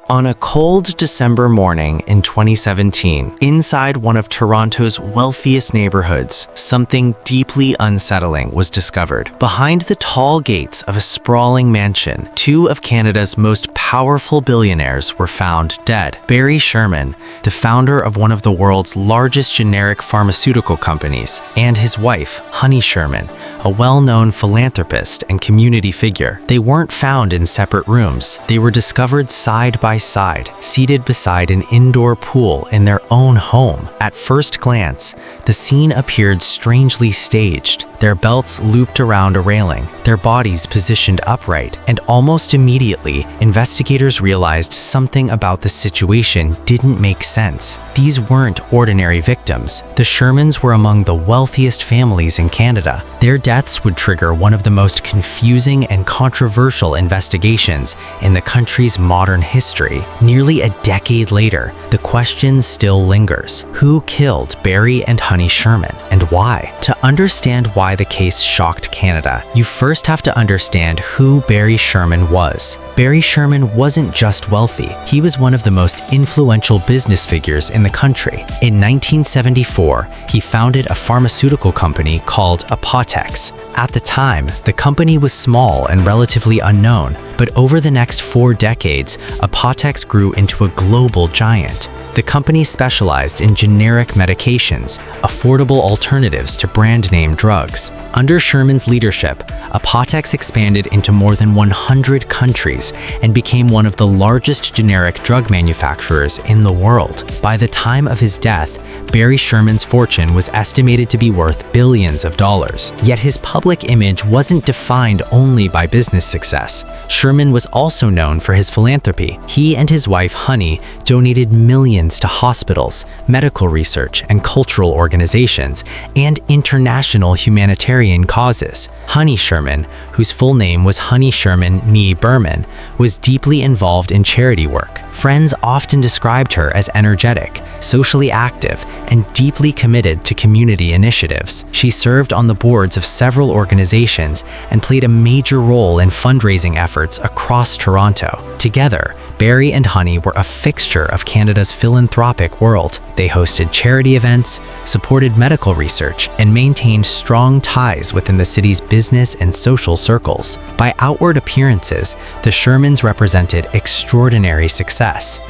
On a cold December morning in 2017, inside one of Toronto's wealthiest neighborhoods, something deeply unsettling was discovered. Behind the tall gates of a sprawling mansion, two of Canada's most powerful billionaires were found dead. Barry Sherman, the founder of one of the world's largest generic pharmaceutical companies, and his wife, Honey Sherman, a well-known philanthropist and community figure. They weren't found in separate rooms. They were discovered side by side, seated beside an indoor pool in their own home. At first glance, the scene appeared strangely staged. Their belts looped around a railing, their bodies positioned upright, and almost immediately, investigators realized something about the situation didn't make sense. These weren't ordinary victims. The Shermans were among the wealthiest families in Canada. Their deaths would trigger one of the most confusing and controversial investigations in the country's modern history. Nearly a decade later, the question still lingers. Who killed Barry and Honey Sherman, and why? To understand why the case shocked Canada, you first have to understand who Barry Sherman was. Barry Sherman wasn't just wealthy, he was one of the most influential business figures in the country. In 1974, he founded a pharmaceutical company called Apotex. At the time, the company was small and relatively unknown, but over the next 4 decades, Apotex grew into a global giant. The company specialized in generic medications, affordable alternatives to brand-name drugs. Under Sherman's leadership, Apotex expanded into more than 100 countries and became one of the largest generic drug manufacturers in the world. By the time of his death, Barry Sherman's fortune was estimated to be worth billions of dollars. Yet his public image wasn't defined only by business success. Sherman was also known for his philanthropy. He and his wife, Honey, donated millions to hospitals, medical research, and cultural organizations, and international humanitarian causes. Honey Sherman, whose full name was Honey Sherman Nee Berman, was deeply involved in charity work. Friends often described her as energetic, socially active, and deeply committed to community initiatives. She served on the boards of several organizations and played a major role in fundraising efforts across Toronto. Together, Barry and Honey were a fixture of Canada's philanthropic world. They hosted charity events, supported medical research, and maintained strong ties within the city's business and social circles. By outward appearances, the Shermans represented extraordinary success.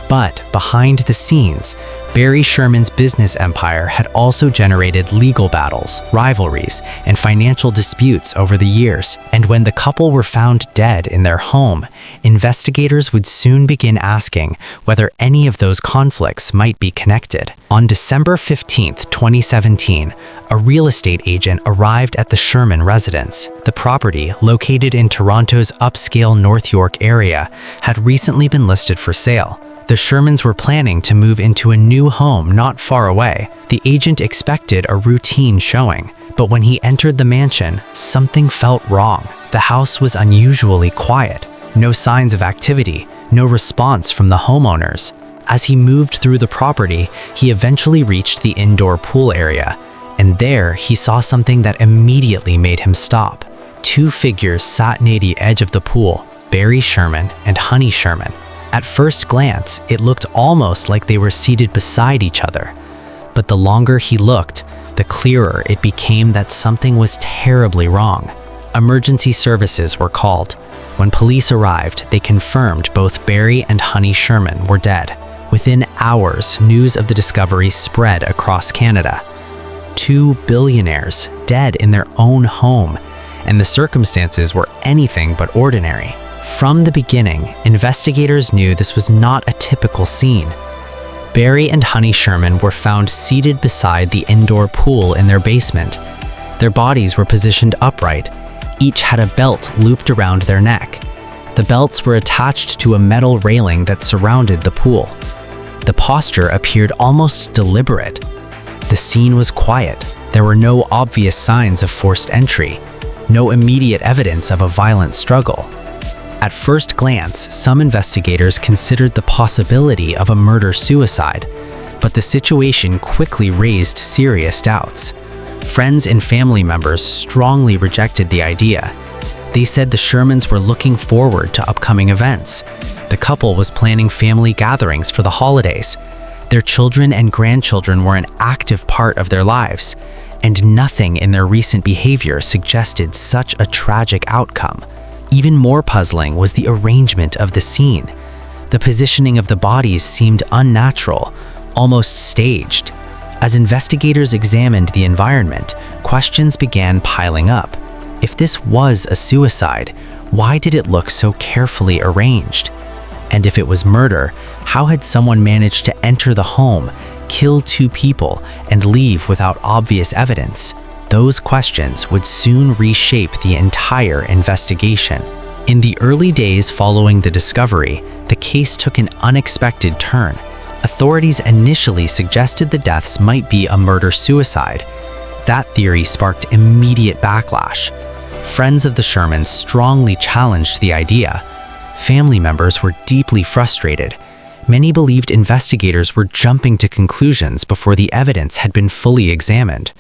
But behind the scenes, Barry Sherman's business empire had also generated legal battles, rivalries, and financial disputes over the years. And when the couple were found dead in their home, investigators would soon begin asking whether any of those conflicts might be connected. On December 15, 2017, a real estate agent arrived at the Sherman residence. The property, located in Toronto's upscale North York area, had recently been listed for sale. The Shermans were planning to move into a new home not far away. The agent expected a routine showing, but when he entered the mansion, something felt wrong. The house was unusually quiet. No signs of activity, no response from the homeowners. As he moved through the property, he eventually reached the indoor pool area, and there he saw something that immediately made him stop. 2 figures sat near the edge of the pool, Barry Sherman and Honey Sherman. At first glance, it looked almost like they were seated beside each other. But the longer he looked, the clearer it became that something was terribly wrong. Emergency services were called. When police arrived, they confirmed both Barry and Honey Sherman were dead. Within hours, news of the discovery spread across Canada. 2 billionaires dead in their own home, and the circumstances were anything but ordinary. From the beginning, investigators knew this was not a typical scene. Barry and Honey Sherman were found seated beside the indoor pool in their basement. Their bodies were positioned upright. Each had a belt looped around their neck. The belts were attached to a metal railing that surrounded the pool. The posture appeared almost deliberate. The scene was quiet. There were no obvious signs of forced entry, no immediate evidence of a violent struggle. At first glance, some investigators considered the possibility of a murder-suicide, but the situation quickly raised serious doubts. Friends and family members strongly rejected the idea. They said the Shermans were looking forward to upcoming events. The couple was planning family gatherings for the holidays. Their children and grandchildren were an active part of their lives, and nothing in their recent behavior suggested such a tragic outcome. Even more puzzling was the arrangement of the scene. The positioning of the bodies seemed unnatural, almost staged. As investigators examined the environment, questions began piling up. If this was a suicide, why did it look so carefully arranged? And if it was murder, how had someone managed to enter the home, kill 2 people, and leave without obvious evidence? Those questions would soon reshape the entire investigation. In the early days following the discovery, the case took an unexpected turn. Authorities initially suggested the deaths might be a murder-suicide. That theory sparked immediate backlash. Friends of the Shermans strongly challenged the idea. Family members were deeply frustrated. Many believed investigators were jumping to conclusions before the evidence had been fully examined.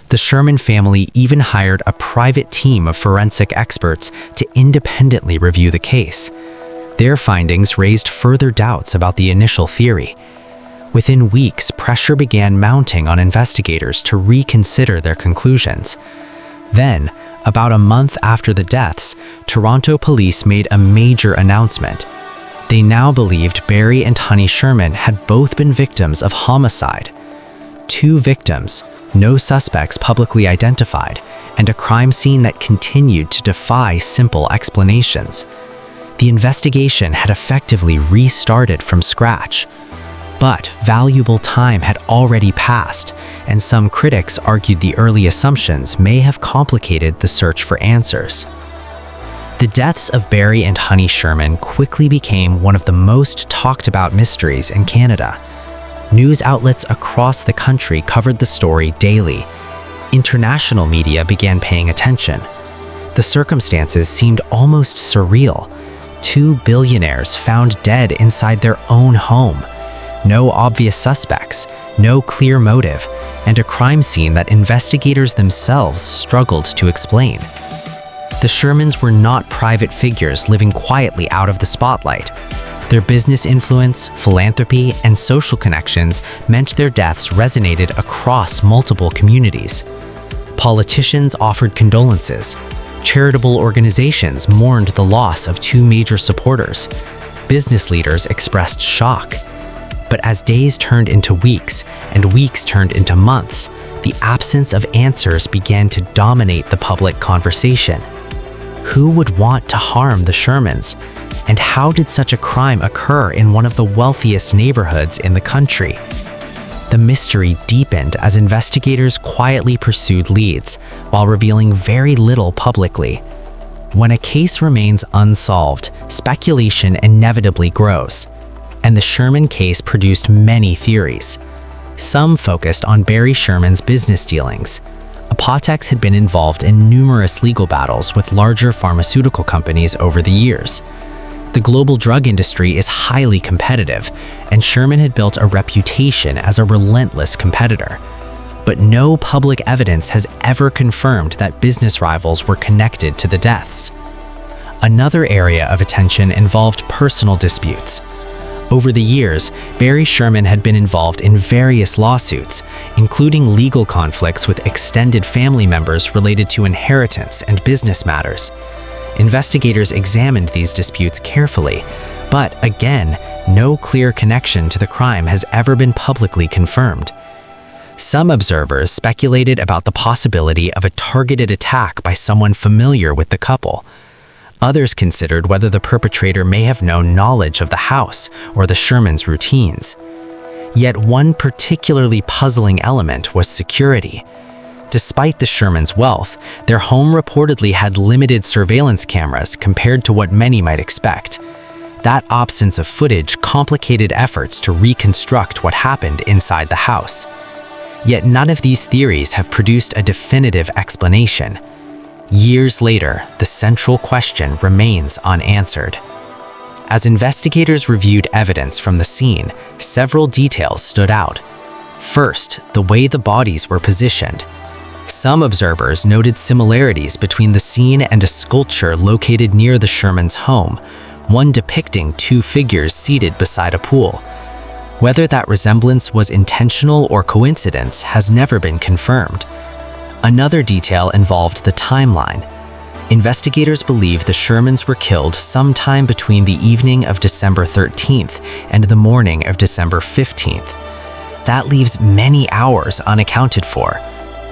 The Sherman family even hired a private team of forensic experts to independently review the case. Their findings raised further doubts about the initial theory. Within weeks, pressure began mounting on investigators to reconsider their conclusions. Then, about a month after the deaths, Toronto police made a major announcement. They now believed Barry and Honey Sherman had both been victims of homicide. 2 victims, no suspects publicly identified, and a crime scene that continued to defy simple explanations. The investigation had effectively restarted from scratch. But valuable time had already passed, and some critics argued the early assumptions may have complicated the search for answers. The deaths of Barry and Honey Sherman quickly became one of the most talked about mysteries in Canada. News outlets across the country covered the story daily. International media began paying attention. The circumstances seemed almost surreal. 2 billionaires found dead inside their own home. No obvious suspects, no clear motive, and a crime scene that investigators themselves struggled to explain. The Shermans were not private figures living quietly out of the spotlight. Their business influence, philanthropy, and social connections meant their deaths resonated across multiple communities. Politicians offered condolences. Charitable organizations mourned the loss of 2 major supporters. Business leaders expressed shock. But as days turned into weeks and weeks turned into months, the absence of answers began to dominate the public conversation. Who would want to harm the Shermans? And how did such a crime occur in one of the wealthiest neighborhoods in the country? The mystery deepened as investigators quietly pursued leads while revealing very little publicly. When a case remains unsolved, speculation inevitably grows. And the Sherman case produced many theories. Some focused on Barry Sherman's business dealings. Apotex had been involved in numerous legal battles with larger pharmaceutical companies over the years. The global drug industry is highly competitive, and Sherman had built a reputation as a relentless competitor. But no public evidence has ever confirmed that business rivals were connected to the deaths. Another area of attention involved personal disputes. Over the years, Barry Sherman had been involved in various lawsuits, including legal conflicts with extended family members related to inheritance and business matters. Investigators examined these disputes carefully, but again, no clear connection to the crime has ever been publicly confirmed. Some observers speculated about the possibility of a targeted attack by someone familiar with the couple. Others considered whether the perpetrator may have known knowledge of the house or the Shermans' routines. Yet one particularly puzzling element was security. Despite the Shermans' wealth, their home reportedly had limited surveillance cameras compared to what many might expect. That absence of footage complicated efforts to reconstruct what happened inside the house. Yet none of these theories have produced a definitive explanation. Years later, the central question remains unanswered. As investigators reviewed evidence from the scene, several details stood out. First, the way the bodies were positioned. Some observers noted similarities between the scene and a sculpture located near the Shermans' home, one depicting two figures seated beside a pool. Whether that resemblance was intentional or coincidence has never been confirmed. Another detail involved the timeline. Investigators believe the Shermans were killed sometime between the evening of December 13th and the morning of December 15th. That leaves many hours unaccounted for.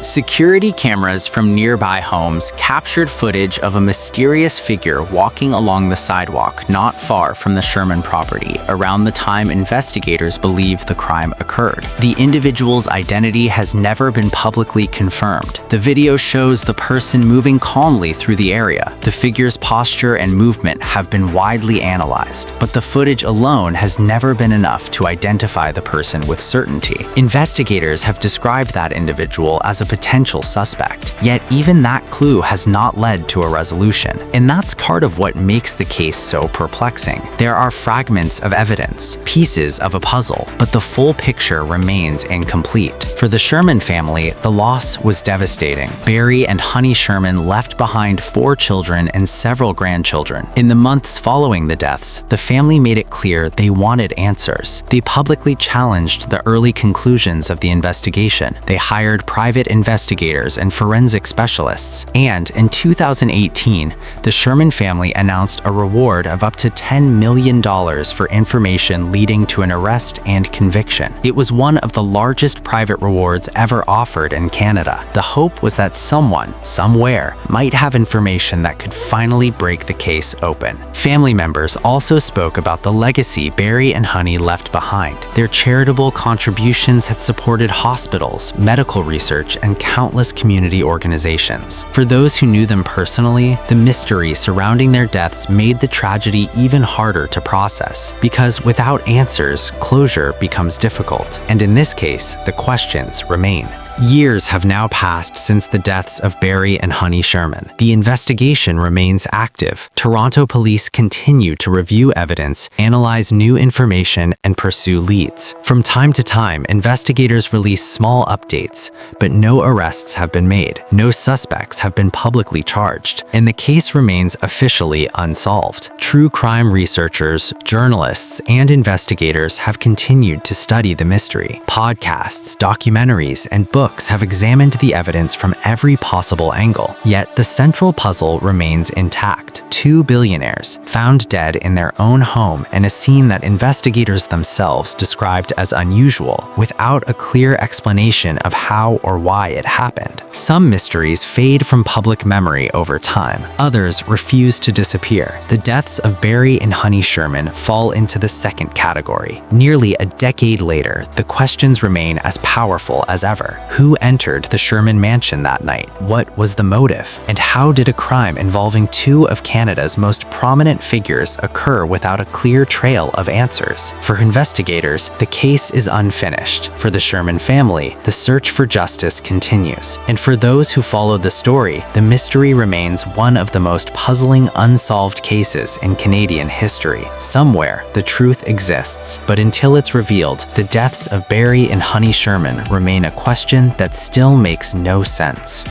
Security cameras from nearby homes captured footage of a mysterious figure walking along the sidewalk not far from the Sherman property around the time investigators believe the crime occurred. The individual's identity has never been publicly confirmed. The video shows the person moving calmly through the area. The figure's posture and movement have been widely analyzed, but the footage alone has never been enough to identify the person with certainty. Investigators have described that individual as a potential suspect, yet even that clue has not led to a resolution. And that's part of what makes the case so perplexing. There are fragments of evidence, pieces of a puzzle, but the full picture remains incomplete. For the Sherman family, the loss was devastating. Barry and Honey Sherman left behind 4 children and several grandchildren. In the months following the deaths, the family made it clear they wanted answers. They publicly challenged the early conclusions of the investigation. They hired private investigators and forensic specialists, and in 2018, the Sherman family announced a reward of up to $10 million for information leading to an arrest and conviction. It was one of the largest private rewards ever offered in Canada. The hope was that someone, somewhere, might have information that could finally break the case open. Family members also spoke about the legacy Barry and Honey left behind. Their charitable contributions had supported hospitals, medical research, and countless community organizations. For those who knew them personally, the mystery surrounding their deaths made the tragedy even harder to process, because without answers, closure becomes difficult. And in this case, the questions remain. Years have now passed since the deaths of Barry and Honey Sherman. The investigation remains active. Toronto police continue to review evidence, analyze new information, and pursue leads. From time to time, investigators release small updates, but no arrests have been made. No suspects have been publicly charged, and the case remains officially unsolved. True crime researchers, journalists, and investigators have continued to study the mystery. Podcasts, documentaries, and books have examined the evidence from every possible angle, yet the central puzzle remains intact. 2 billionaires found dead in their own home in a scene that investigators themselves described as unusual, without a clear explanation of how or why it happened. Some mysteries fade from public memory over time. Others refuse to disappear. The deaths of Barry and Honey Sherman fall into the second category. Nearly a decade later, the questions remain as powerful as ever. Who entered the Sherman mansion that night? What was the motive? And how did a crime involving 2 of Canada's most prominent figures occur without a clear trail of answers? For investigators, the case is unfinished. For the Sherman family, the search for justice continues. And for those who follow the story, the mystery remains one of the most puzzling unsolved cases in Canadian history. Somewhere, the truth exists, but until it's revealed, the deaths of Barry and Honey Sherman remain a question that still makes no sense.